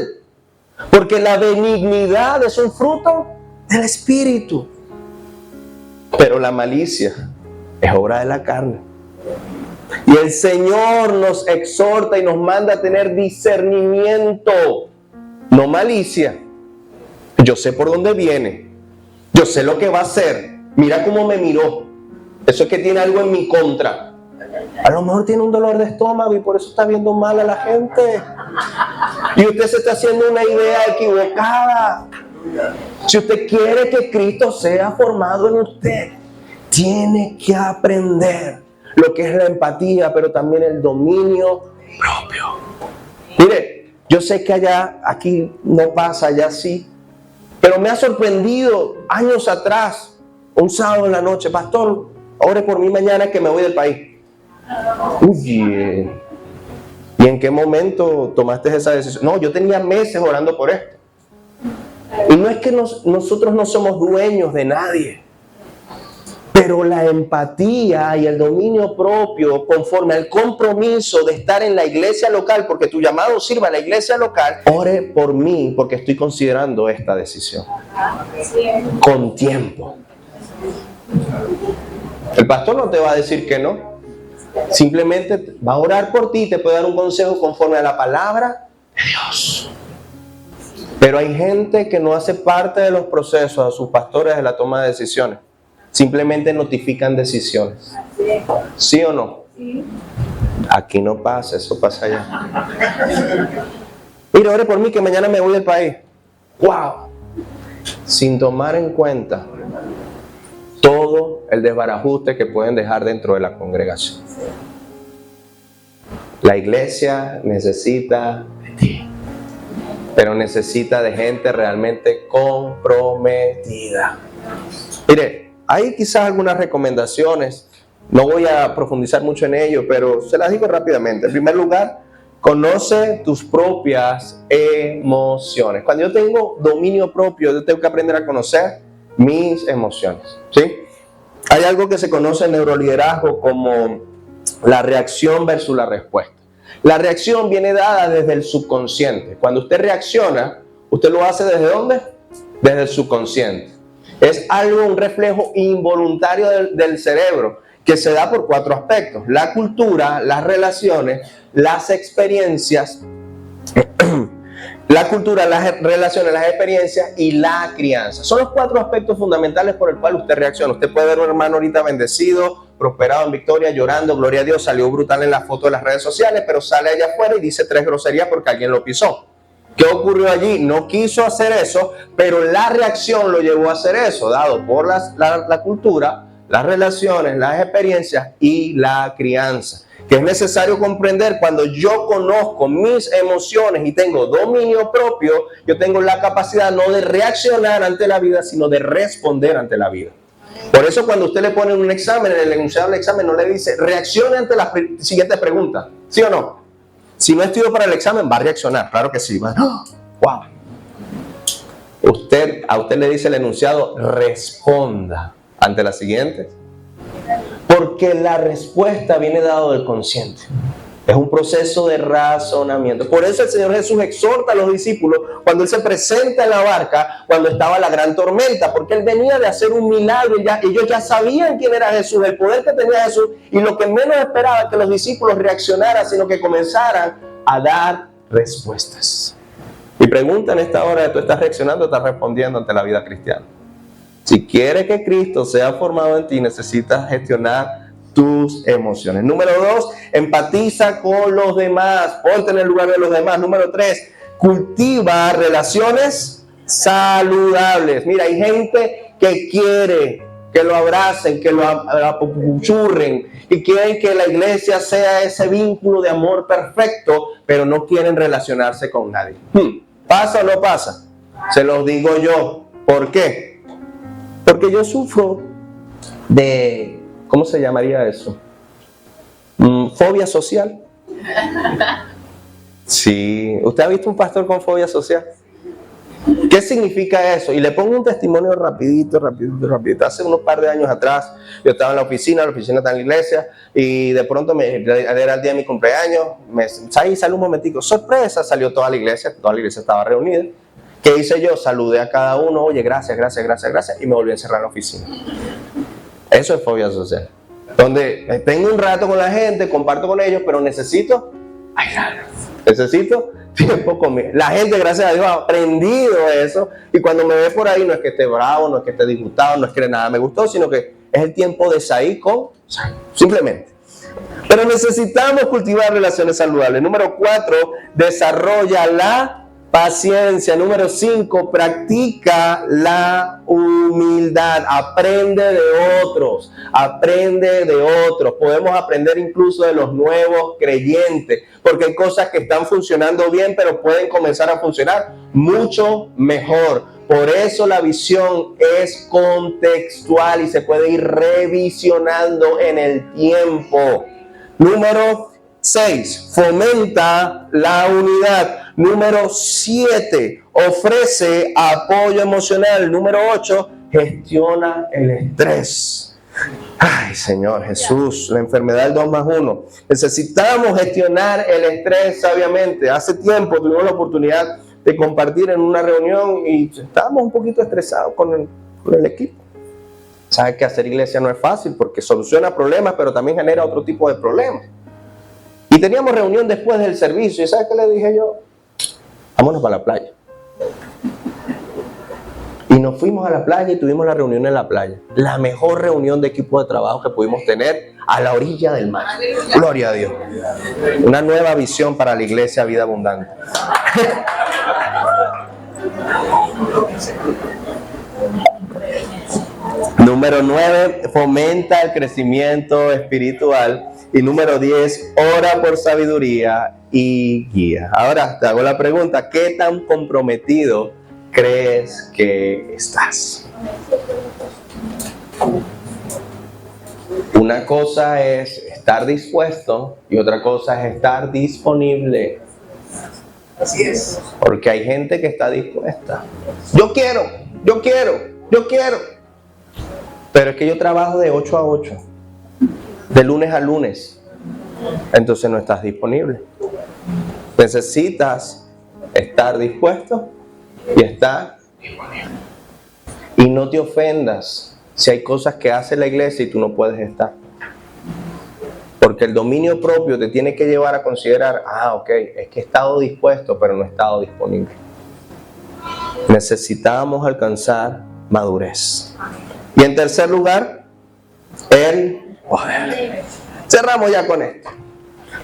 Porque la benignidad es un fruto del Espíritu. Pero la malicia es obra de la carne. Y el Señor nos exhorta y nos manda a tener discernimiento, no malicia. Yo sé por dónde viene. Yo sé lo que va a hacer. Mira cómo me miró. Eso es que tiene algo en mi contra. A lo mejor tiene un dolor de estómago y por eso está viendo mal a la gente. Y usted se está haciendo una idea equivocada. Si usted quiere que Cristo sea formado en usted, tiene que aprender lo que es la empatía, pero también el dominio propio. Mire, yo sé que allá, aquí no pasa, allá sí. Pero me ha sorprendido años atrás, un sábado en la noche, pastor, ore por mí mañana que me voy del país. Uy, ¿y en qué momento tomaste esa decisión? No, yo tenía meses orando por esto. Y no es que nosotros no somos dueños de nadie. Pero la empatía y el dominio propio, conforme al compromiso de estar en la iglesia local, porque tu llamado sirva a la iglesia local, ore por mí porque estoy considerando esta decisión. Con tiempo. El pastor no te va a decir que no. Simplemente va a orar por ti y te puede dar un consejo conforme a la palabra de Dios. Pero hay gente que no hace parte de los procesos a sus pastores de la toma de decisiones. Simplemente notifican decisiones. ¿Sí o no? Sí. Aquí no pasa, eso pasa allá. Mira, ore por mí que mañana me voy del país. ¡Wow! Sin tomar en cuenta todo el desbarajuste que pueden dejar dentro de la congregación. La iglesia necesita de ti, pero necesita de gente realmente comprometida. Mire, hay quizás algunas recomendaciones, no voy a profundizar mucho en ello, pero se las digo rápidamente. En primer lugar, conoce tus propias emociones. Cuando yo tengo dominio propio, yo tengo que aprender a conocer mis emociones, ¿sí? Hay algo que se conoce en neuroliderazgo como la reacción versus la respuesta. La reacción viene dada desde el subconsciente. Cuando usted reacciona, ¿usted lo hace desde dónde? Desde el subconsciente. Es algo, un reflejo involuntario del cerebro que se da por 4 aspectos: la cultura, las relaciones, las experiencias, la cultura, las relaciones, las experiencias y la crianza. Son los 4 aspectos fundamentales por el cual usted reacciona. Usted puede ver un hermano ahorita bendecido, prosperado en victoria, llorando, gloria a Dios, salió brutal en la foto de las redes sociales, pero sale allá afuera y dice 3 groserías porque alguien lo pisó. ¿Qué ocurrió allí? No quiso hacer eso, pero la reacción lo llevó a hacer eso, dado por la cultura, las relaciones, las experiencias y la crianza. que es necesario comprender cuando yo conozco mis emociones y tengo dominio propio, yo tengo la capacidad no de reaccionar ante la vida, sino de responder ante la vida. Por eso cuando usted le pone un examen, en el enunciado del examen no le dice, reaccione ante las siguientes preguntas, ¿sí o no? Si no estudió para el examen, va a reaccionar, claro que sí. Va. ¡Wow! A usted le dice el enunciado, responda ante las siguientes. Porque la respuesta viene dado del consciente. Es un proceso de razonamiento. Por eso el Señor Jesús exhorta a los discípulos cuando Él se presenta en la barca, cuando estaba la gran tormenta, porque Él venía de hacer un milagro y ellos ya sabían quién era Jesús, el poder que tenía Jesús, y lo que menos esperaba que los discípulos reaccionaran, sino que comenzaran a dar respuestas. Mi pregunta en esta hora es, ¿tú estás reaccionando o estás respondiendo ante la vida cristiana? Si quieres que Cristo sea formado en ti, necesitas gestionar tus emociones. Número 2, empatiza con los demás. Ponte en el lugar de los demás. Número 3, cultiva relaciones saludables. Mira, hay gente que quiere que lo abracen, que lo apachurren y quieren que la iglesia sea ese vínculo de amor perfecto, pero no quieren relacionarse con nadie. ¿Pasa o no pasa? Se los digo yo. ¿Por qué? Porque yo sufro de, ¿cómo se llamaría eso? Fobia social. Sí. ¿Usted ha visto un pastor con fobia social? ¿Qué significa eso? Y le pongo un testimonio rapidito. Hace unos par de años atrás, yo estaba en la oficina está en la iglesia, y de pronto era el día de mi cumpleaños, sale un momentico, sorpresa, salió toda la iglesia estaba reunida. ¿Qué hice yo? Saludé a cada uno, oye, gracias, y me volví a encerrar en la oficina. Eso es fobia social. Donde tengo un rato con la gente, comparto con ellos, pero necesito tiempo conmigo. La gente, gracias a Dios, ha aprendido eso, y cuando me ve por ahí no es que esté bravo, no es que esté disgustado, no es que nada me gustó, sino que es el tiempo de salir con simplemente. Pero necesitamos cultivar relaciones saludables. Número 4, desarrolla la paciencia. Número 5, practica la humildad. Aprende de otros. Podemos aprender incluso de los nuevos creyentes, porque hay cosas que están funcionando bien, pero pueden comenzar a funcionar mucho mejor. Por eso la visión es contextual y se puede ir revisionando en el tiempo. Número 6, fomenta la unidad. Número 7, ofrece apoyo emocional. Número 8, gestiona el estrés. Ay, Señor Jesús, la enfermedad del 2+1. Necesitamos gestionar el estrés sabiamente. Hace tiempo tuvimos la oportunidad de compartir en una reunión y estábamos un poquito estresados con el equipo. Sabes que hacer iglesia no es fácil porque soluciona problemas, pero también genera otro tipo de problemas. Y teníamos reunión después del servicio, y ¿sabes qué le dije yo? Vámonos para la playa. Y nos fuimos a la playa y tuvimos la reunión en la playa. La mejor reunión de equipo de trabajo que pudimos tener a la orilla del mar. Gloria a Dios. Una nueva visión para la iglesia Vida Abundante. Número 9, fomenta el crecimiento espiritual. Y número 10, ora por sabiduría y guía. Ahora te hago la pregunta, ¿qué tan comprometido crees que estás? Una cosa es estar dispuesto y otra cosa es estar disponible. Así es. Porque hay gente que está dispuesta. Yo quiero. Pero es que yo trabajo de 8 a 8. De lunes a lunes. Entonces no estás disponible. Necesitas estar dispuesto y estar disponible. Y no te ofendas si hay cosas que hace la iglesia y tú no puedes estar. Porque el dominio propio te tiene que llevar a considerar, ok, es que he estado dispuesto, pero no he estado disponible. Necesitamos alcanzar madurez. Y en tercer lugar, el poder. Cerramos ya con esto.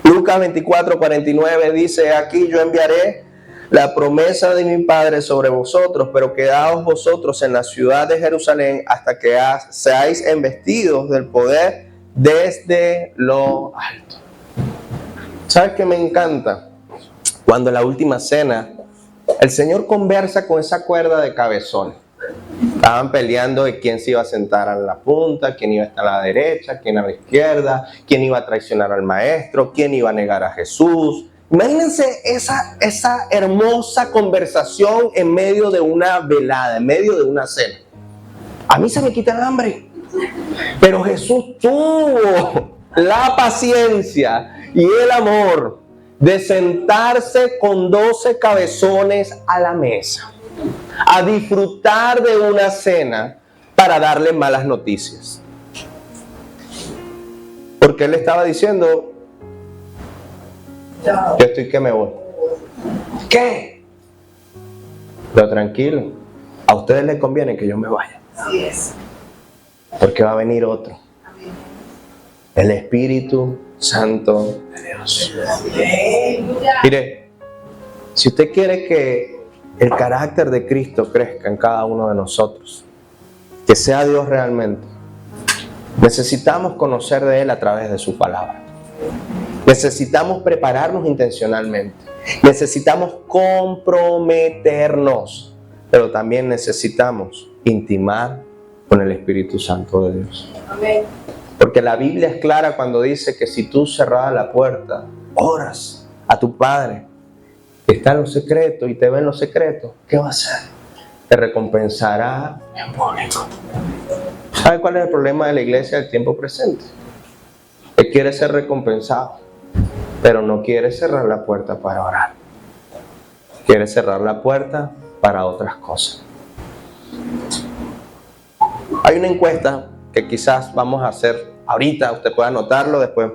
Lucas 24:49 dice, aquí yo enviaré la promesa de mi Padre sobre vosotros, pero quedaos vosotros en la ciudad de Jerusalén hasta que seáis embestidos del poder desde lo alto. ¿Sabes qué me encanta? Cuando en la última cena el Señor conversa con esa cuerda de cabezones. Estaban peleando de quién se iba a sentar a la punta, quién iba a estar a la derecha, quién a la izquierda, quién iba a traicionar al maestro, quién iba a negar a Jesús. Imagínense esa hermosa conversación en medio de una velada, en medio de una cena. A mí se me quita el hambre, pero Jesús tuvo la paciencia y el amor de sentarse con 12 cabezones a la mesa, a disfrutar de una cena para darle malas noticias. Porque él estaba diciendo, yo estoy que me voy. ¿Qué? Pero tranquilo, a ustedes les conviene que yo me vaya.
Así es.
Porque va a venir otro. El Espíritu Santo de Dios. Mire, si usted quiere que el carácter de Cristo crezca en cada uno de nosotros, que sea Dios realmente, necesitamos conocer de Él a través de su palabra. Necesitamos prepararnos intencionalmente. Necesitamos comprometernos, pero también necesitamos intimar con el Espíritu Santo de Dios.
Amén.
Porque la Biblia es clara cuando dice que si tú cerradas la puerta, oras a tu Padre, que está en lo secreto y te ve en lo secreto, ¿qué va a hacer? Te recompensará en público. ¿Sabe cuál es el problema de la iglesia del tiempo presente? Que quiere ser recompensado, pero no quiere cerrar la puerta para orar. Quiere cerrar la puerta para otras cosas. Hay una encuesta que quizás vamos a hacer ahorita, usted puede anotarlo, después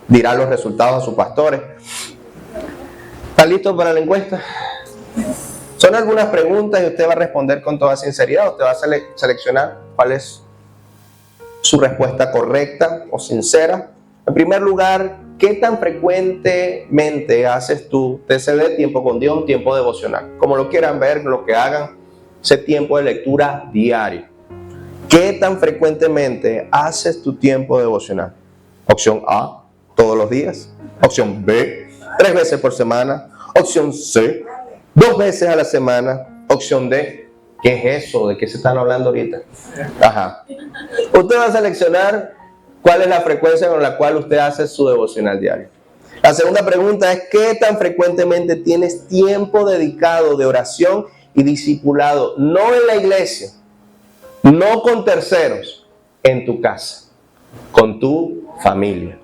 dirá los resultados a sus pastores. ¿Están listos para la encuesta? Son algunas preguntas y usted va a responder con toda sinceridad. Usted va a seleccionar cuál es su respuesta correcta o sincera. En primer lugar, ¿qué tan frecuentemente haces tú TCD, tiempo con Dios, un tiempo devocional? Como lo quieran ver, lo que hagan, ese tiempo de lectura diario. ¿Qué tan frecuentemente haces tu tiempo devocional? Opción A, todos los días. Opción B, 3 veces por semana. Opción C, 2 veces a la semana. Opción D, ¿qué es eso? ¿De qué se están hablando ahorita? Ajá. Usted va a seleccionar cuál es la frecuencia con la cual usted hace su devocional diario. La segunda pregunta es, ¿qué tan frecuentemente tienes tiempo dedicado de oración y discipulado? No en la iglesia, no con terceros, en tu casa, con tu familia,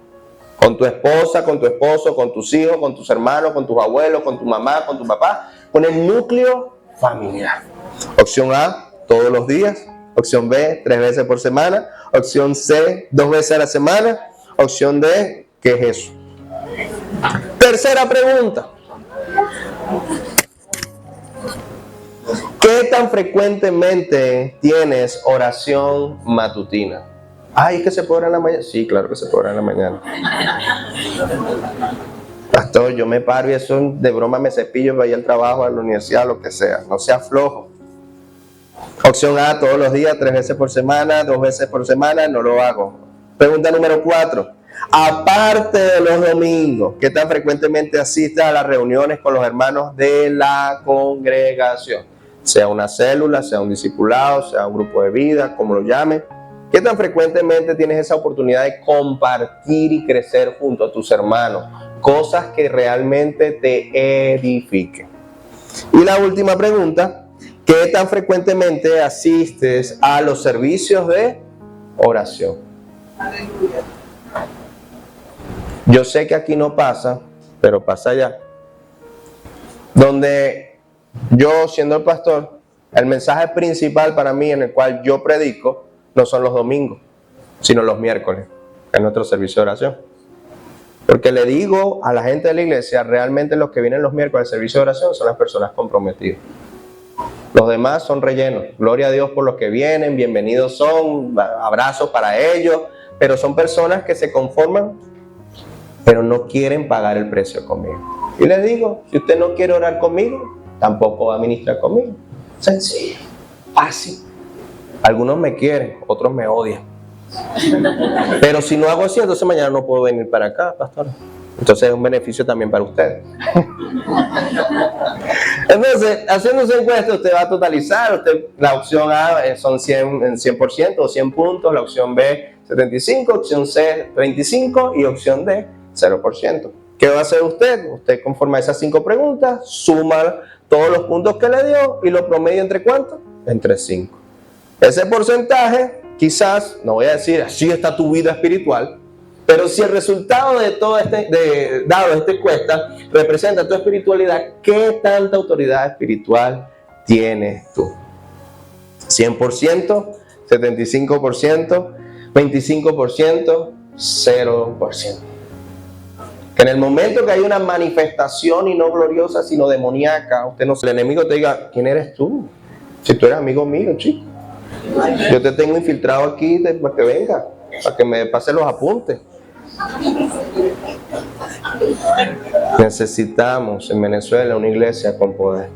con tu esposa, con tu esposo, con tus hijos, con tus hermanos, con tus abuelos, con tu mamá, con tu papá, con el núcleo familiar. Opción A, todos los días. Opción B, 3 veces por semana. Opción C, 2 veces a la semana. Opción D, ¿qué es eso? Tercera pregunta. ¿Qué tan frecuentemente tienes oración matutina? Ay, ¿que se puede orar en la mañana? Sí, claro que se puede orar en la mañana. Pastor, yo me paro y eso de broma me cepillo para ir al trabajo, a la universidad, lo que sea. No sea flojo. Opción A, todos los días, 3 veces por semana, 2 veces por semana, no lo hago. Pregunta número 4. Aparte de los domingos, ¿qué tan frecuentemente asistes a las reuniones con los hermanos de la congregación? Sea una célula, sea un discipulado, sea un grupo de vida, como lo llame. ¿Qué tan frecuentemente tienes esa oportunidad de compartir y crecer junto a tus hermanos? Cosas que realmente te edifiquen. Y la última pregunta, ¿qué tan frecuentemente asistes a los servicios de oración?
Aleluya.
Yo sé que aquí no pasa, pero pasa allá. Donde yo, siendo el pastor, el mensaje principal para mí en el cual yo predico no son los domingos, sino los miércoles, en nuestro servicio de oración. Porque le digo a la gente de la iglesia, realmente los que vienen los miércoles al servicio de oración son las personas comprometidas. Los demás son rellenos. Gloria a Dios por los que vienen, bienvenidos son, abrazos para ellos, pero son personas que se conforman, pero no quieren pagar el precio conmigo. Y les digo, si usted no quiere orar conmigo, tampoco va a ministrar conmigo. Sencillo, fácil. Algunos me quieren, otros me odian. Pero si no hago así, entonces mañana no puedo venir para acá, pastor. Entonces es un beneficio también para usted. Entonces, haciendo su encuesta, usted va a totalizar. La opción A son 100% o 100 puntos, la opción B 75, opción C 35 y opción D 0%. ¿Qué va a hacer usted? Usted, conforme a esas 5 preguntas, suma todos los puntos que le dio y lo promedia entre ¿cuánto? Entre 5. Ese porcentaje, quizás, no voy a decir así está tu vida espiritual, pero si el resultado de todo dado esta encuesta representa tu espiritualidad, ¿qué tanta autoridad espiritual tienes tú? 100%, 75%, 25%, 0%. Que en el momento que hay una manifestación y no gloriosa, sino demoníaca, el enemigo te diga, ¿quién eres tú? Si tú eres amigo mío, chico. Yo te tengo infiltrado aquí para que venga, para que me pase los apuntes. Necesitamos en Venezuela una iglesia con poder.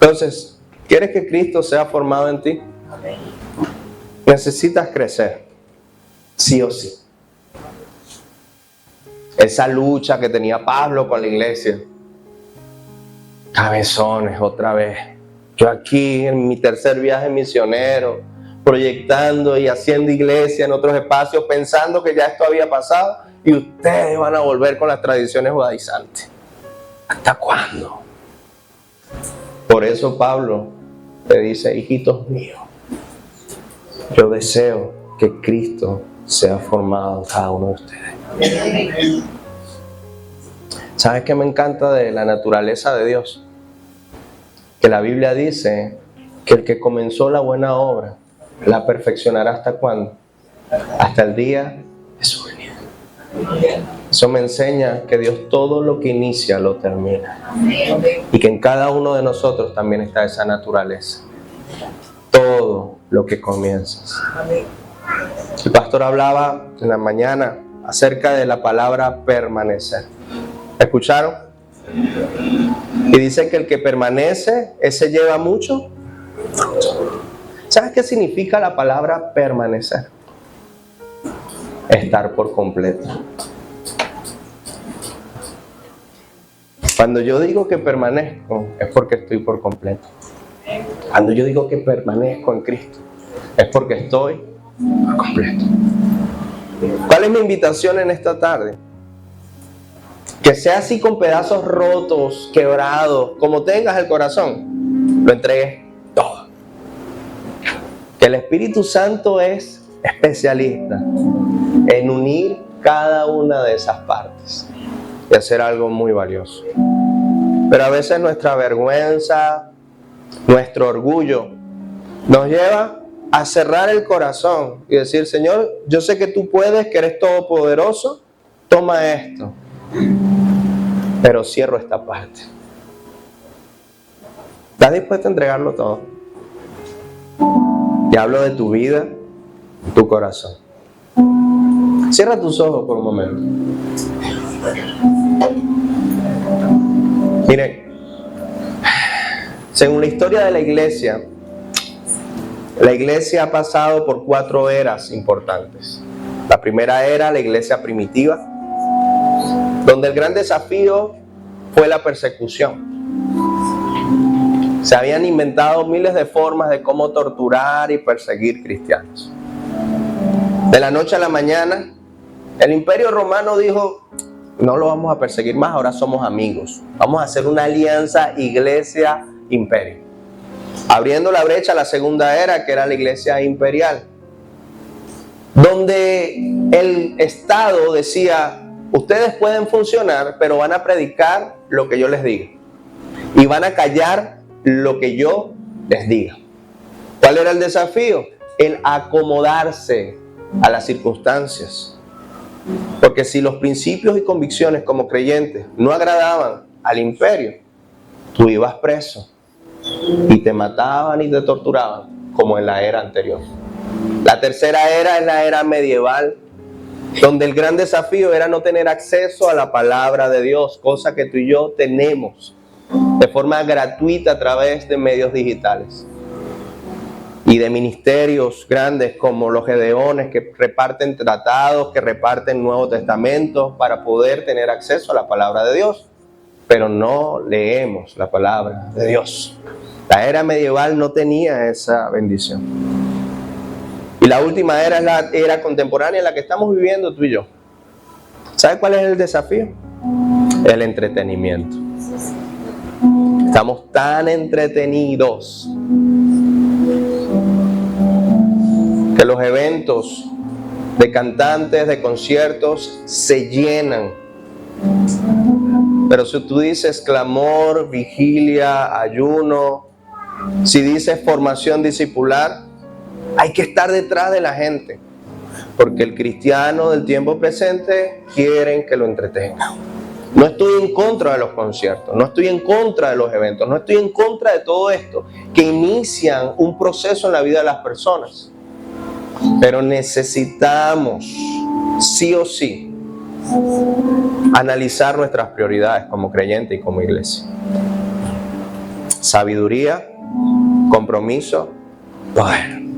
Entonces, ¿quieres que Cristo sea formado en ti? Necesitas crecer, sí o sí. Esa lucha que tenía Pablo con la iglesia. Cabezones, otra vez. Yo aquí en mi tercer viaje misionero, proyectando y haciendo iglesia en otros espacios, pensando que ya esto había pasado, y ustedes van a volver con las tradiciones judaizantes. ¿Hasta cuándo? Por eso Pablo le dice, hijitos míos, yo deseo que Cristo sea formado en cada uno de ustedes. ¿Sabes qué me encanta de la naturaleza de Dios? Que la Biblia dice que el que comenzó la buena obra la perfeccionará ¿hasta cuándo? Hasta el día de su venida. Eso me enseña que Dios todo lo que inicia lo termina. Y que en cada uno de nosotros también está esa naturaleza. Todo lo que comienzas. El pastor hablaba en la mañana acerca de la palabra permanecer. ¿Escucharon? Y dice que el que permanece, ese lleva mucho fruto. ¿Sabes qué significa la palabra permanecer? Estar por completo. Cuando yo digo que permanezco, es porque estoy por completo. Cuando yo digo que permanezco en Cristo, es porque estoy por completo. ¿Cuál es mi invitación en esta tarde? Que sea así con pedazos rotos, quebrados, como tengas el corazón, lo entregues todo. Que el Espíritu Santo es especialista en unir cada una de esas partes y hacer algo muy valioso. Pero a veces nuestra vergüenza, nuestro orgullo, nos lleva a cerrar el corazón y decir, Señor, yo sé que tú puedes, que eres todopoderoso, toma esto. Pero cierro esta parte. ¿Estás dispuesto a entregarlo todo? Y hablo de tu vida, tu corazón. Cierra tus ojos por un momento. Miren, según la historia de la iglesia ha pasado por 4 eras importantes. La primera era, la iglesia primitiva, donde el gran desafío fue la persecución. Se habían inventado miles de formas de cómo torturar y perseguir cristianos. De la noche a la mañana, el Imperio Romano dijo, no lo vamos a perseguir más, ahora somos amigos. Vamos a hacer una alianza iglesia-imperio. Abriendo la brecha a la segunda era, que era la iglesia imperial, donde el Estado decía, ustedes pueden funcionar, pero van a predicar lo que yo les diga. Y van a callar lo que yo les diga. ¿Cuál era el desafío? El acomodarse a las circunstancias. Porque si los principios y convicciones como creyentes no agradaban al imperio, tú ibas preso y te mataban y te torturaban, como en la era anterior. La tercera era es la era medieval, donde el gran desafío era no tener acceso a la palabra de Dios, cosa que tú y yo tenemos de forma gratuita a través de medios digitales. y de ministerios grandes como los Gedeones que reparten tratados, que reparten Nuevo Testamento para poder tener acceso a la palabra de Dios. Pero no leemos la palabra de Dios. La era medieval no tenía esa bendición. Y la última era es la era contemporánea en la que estamos viviendo tú y yo. ¿Sabes cuál es el desafío? El entretenimiento. Estamos tan entretenidos que los eventos de cantantes, de conciertos, se llenan. Pero si tú dices clamor, vigilia, ayuno, si dices formación discipular, hay que estar detrás de la gente. Porque el cristiano del tiempo presente quieren que lo entretengan. No estoy en contra de los conciertos, no estoy en contra de los eventos, no estoy en contra de todo esto que inician un proceso en la vida de las personas. Pero necesitamos, sí o sí, analizar nuestras prioridades como creyente y como iglesia. Sabiduría, compromiso, poder.